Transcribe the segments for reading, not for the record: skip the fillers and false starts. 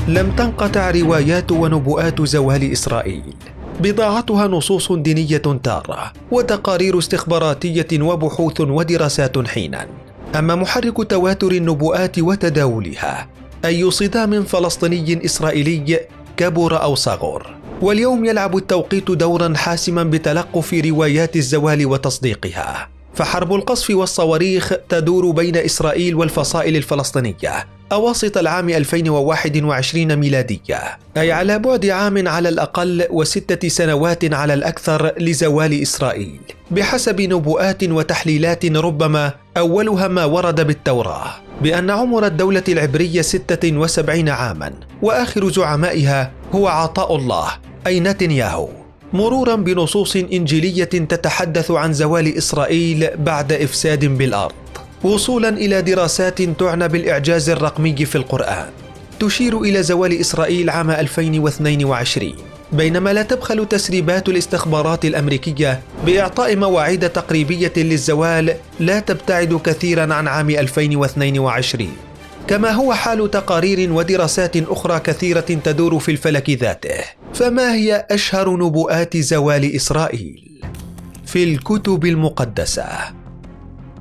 لم تنقطع روايات ونبوءات زوال إسرائيل، بضاعتها نصوص دينية تارة وتقارير استخباراتية وبحوث ودراسات حينا. أما محرك تواتر النبوءات وتداولها أي صدام فلسطيني إسرائيلي كبر أو صغر. واليوم يلعب التوقيت دورا حاسما بتلقف روايات الزوال وتصديقها، فحرب القصف والصواريخ تدور بين إسرائيل والفصائل الفلسطينية أواسط العام 2021 ميلادية، أي على بعد عام على الأقل و6 سنوات على الأكثر لزوال إسرائيل، بحسب نبوءات وتحليلات ربما أولها ما ورد بالتوراة بأن عمر الدولة العبرية 76 عاما، وآخر زعمائها هو عطاء الله أي نتنياهو، مرورا بنصوص إنجيلية تتحدث عن زوال إسرائيل بعد إفساد بالأرض، وصولا إلى دراسات تعنى بالإعجاز الرقمي في القرآن تشير إلى زوال إسرائيل عام 2022، بينما لا تبخل تسريبات الاستخبارات الأمريكية بإعطاء مواعيد تقريبية للزوال لا تبتعد كثيرا عن عام 2022، كما هو حال تقارير ودراسات أخرى كثيرة تدور في الفلك ذاته. فما هي أشهر نبوءات زوال إسرائيل؟ في الكتب المقدسة.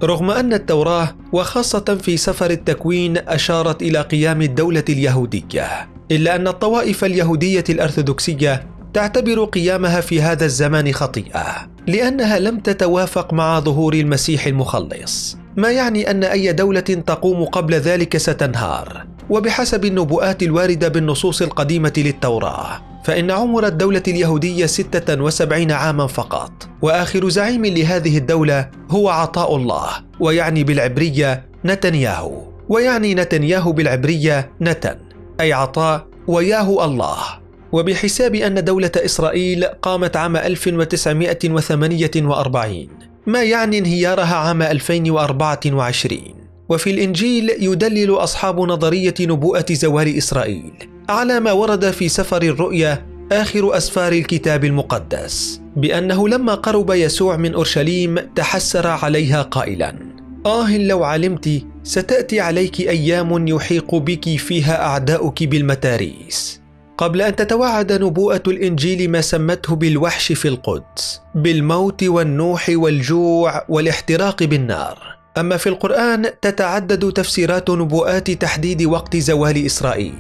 رغم أن التوراة وخاصة في سفر التكوين أشارت إلى قيام الدولة اليهودية، إلا أن الطوائف اليهودية الأرثوذكسية تعتبر قيامها في هذا الزمان خطيئة، لأنها لم تتوافق مع ظهور المسيح المخلص، ما يعني أن أي دولة تقوم قبل ذلك ستنهار. وبحسب النبوءات الواردة بالنصوص القديمة للتوراة، فإن عمر الدولة اليهودية 76 عاما فقط، وآخر زعيم لهذه الدولة هو عطاء الله، ويعني بالعبرية نتنياهو، ويعني نتنياهو بالعبرية نتن أي عطاء، وياهو الله. وبحساب أن دولة إسرائيل قامت عام 1948، ما يعني انهيارها عام 2024. وفي الإنجيل يدلل أصحاب نظرية نبوءة زوال إسرائيل على ما ورد في سفر الرؤيا آخر أسفار الكتاب المقدس، بأنه لما قرب يسوع من أورشليم تحسر عليها قائلا: لو علمت ستأتي عليك أيام يحيق بك فيها أعداؤك بالمتاريس، قبل أن تتوعد نبوءة الإنجيل ما سمته بالوحش في القدس، بالموت والنوح والجوع والاحتراق بالنار. أما في القرآن تتعدد تفسيرات نبوءات تحديد وقت زوال إسرائيل.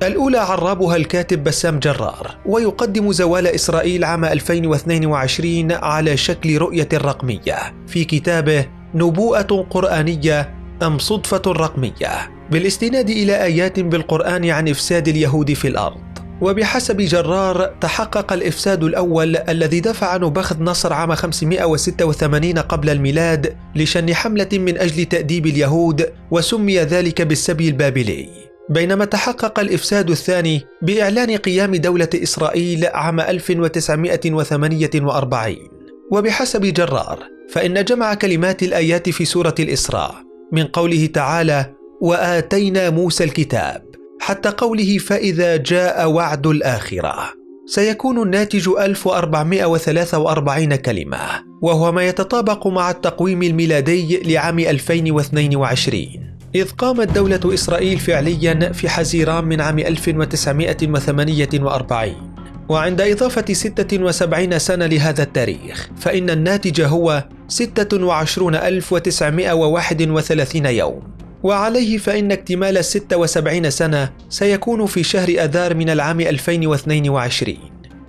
الأولى عربها الكاتب بسام جرار، ويقدم زوال إسرائيل عام 2022 على شكل رؤية رقمية في كتابه نبوءة قرآنية أم صدفة رقمية، بالاستناد إلى آيات بالقرآن عن إفساد اليهود في الأرض. وبحسب جرار تحقق الإفساد الأول الذي دفع نبوخذ نصر عام 586 قبل الميلاد لشن حملة من أجل تأديب اليهود، وسمي ذلك بالسبي البابلي، بينما تحقق الإفساد الثاني بإعلان قيام دولة إسرائيل عام 1948. وبحسب جرار فإن جمع كلمات الآيات في سورة الإسراء من قوله تعالى وآتينا موسى الكتاب حتى قوله فإذا جاء وعد الآخرة سيكون الناتج 1443 كلمة، وهو ما يتطابق مع التقويم الميلادي لعام 2022، إذ قامت دولة إسرائيل فعليا في حزيران من عام 1948. وعند إضافة 76 سنة لهذا التاريخ فإن الناتج هو 26931 يوم، وعليه فإن اكتمال 76 سنة سيكون في شهر أذار من العام 2022.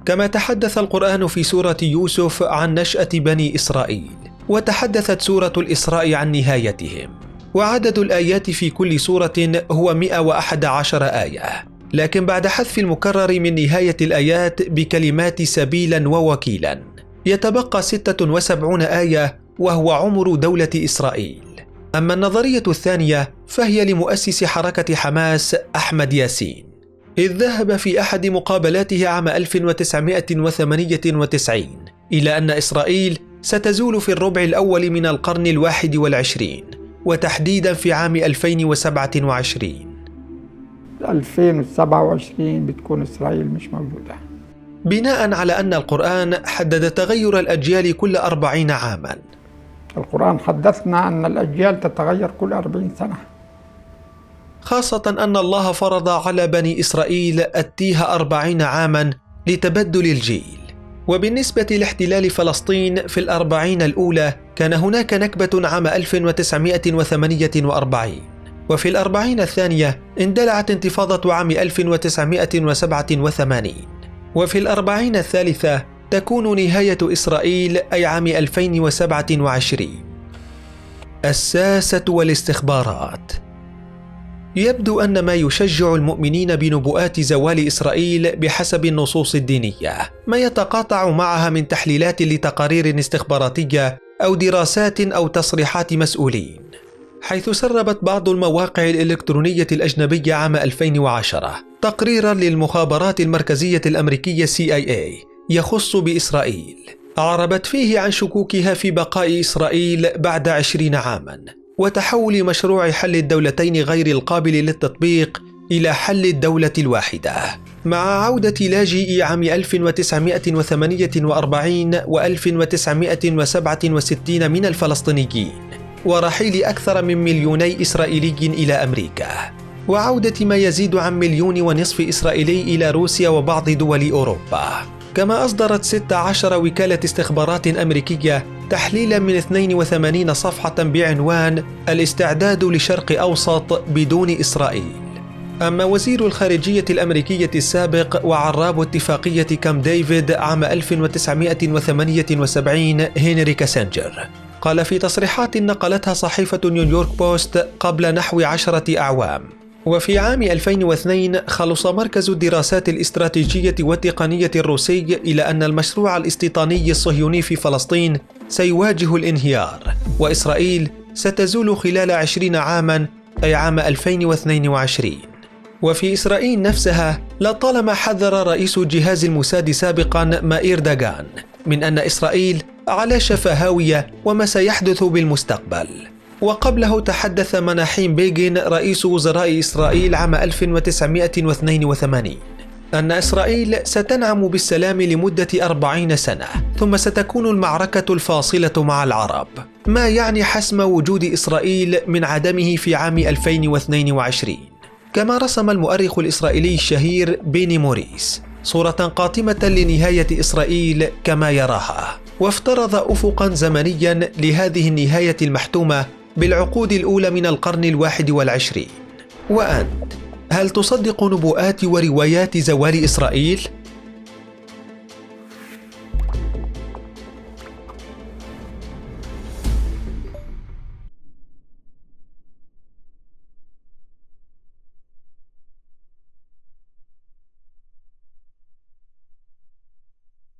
كما تحدث القرآن في سورة يوسف عن نشأة بني إسرائيل، وتحدثت سورة الإسراء عن نهايتهم، وعدد الآيات في كل سورة هو 111 آية، لكن بعد حذف المكرر من نهاية الآيات بكلمات سبيلا ووكيلا يتبقى 76 آية، وهو عمر دولة إسرائيل. أما النظرية الثانية فهي لمؤسس حركة حماس أحمد ياسين، إذ ذهب في أحد مقابلاته عام 1998 إلى أن إسرائيل ستزول في الربع الأول من القرن 21، وتحديدا في عام 2027. 2027 بتكون إسرائيل مش موجودة، بناء على أن القرآن حدد تغير الأجيال كل 40 عاما. القرآن حدثنا أن الأجيال تتغير كل 40 سنة. خاصة أن الله فرض على بني إسرائيل التيه 40 عاما لتبدل الجيل. وبالنسبة لاحتلال فلسطين في 40 الأولى، كان هناك نكبة عام 1948، وفي 40 الثانية اندلعت انتفاضة عام 1987، وفي 40 الثالثة تكون نهاية إسرائيل أي عام 2027. الساسة والاستخبارات. يبدو أن ما يشجع المؤمنين بنبوءات زوال إسرائيل بحسب النصوص الدينية ما يتقاطع معها من تحليلات لتقارير استخباراتية أو دراسات أو تصريحات مسؤولين، حيث سربت بعض المواقع الإلكترونية الأجنبية عام 2010 تقريرا للمخابرات المركزية الأمريكية CIA يخص بإسرائيل، أعربت فيه عن شكوكها في بقاء إسرائيل بعد 20 عاما وتحول مشروع حل الدولتين غير القابل للتطبيق إلى حل الدولة الواحدة، مع عودة لاجئي عام 1948 و1967 من الفلسطينيين، ورحيل أكثر من 2 مليون إسرائيلي إلى أمريكا، وعودة ما يزيد عن 1.5 مليون إسرائيلي إلى روسيا وبعض دول أوروبا. كما أصدرت 16 وكالة استخبارات أمريكية تحليلا من 82 صفحة بعنوان الاستعداد لشرق أوسط بدون إسرائيل. أما وزير الخارجية الأمريكية السابق وعراب اتفاقية كامب ديفيد عام 1978 هنري كيسنجر، قال في تصريحات نقلتها صحيفة نيويورك بوست قبل نحو 10 أعوام: وفي عام 2002 خلص مركز الدراسات الاستراتيجية والتقنية الروسي إلى أن المشروع الاستيطاني الصهيوني في فلسطين سيواجه الانهيار، وإسرائيل ستزول خلال 20 عاما أي عام 2022. وفي إسرائيل نفسها لطالما حذر رئيس جهاز الموساد سابقا مائير داغان من أن إسرائيل على شفا هاوية وما سيحدث بالمستقبل. وقبله تحدث مناحيم بيغين رئيس وزراء إسرائيل عام 1982 أن إسرائيل ستنعم بالسلام لمدة 40 سنة ثم ستكون المعركة الفاصلة مع العرب، ما يعني حسم وجود إسرائيل من عدمه في عام 2022. كما رسم المؤرخ الإسرائيلي الشهير بيني موريس صورة قاتمة لنهاية إسرائيل كما يراها، وافترض أفقا زمنيا لهذه النهاية المحتومة بالعقود الأولى من القرن 21. وأنت، هل تصدق نبوءات وروايات زوال إسرائيل؟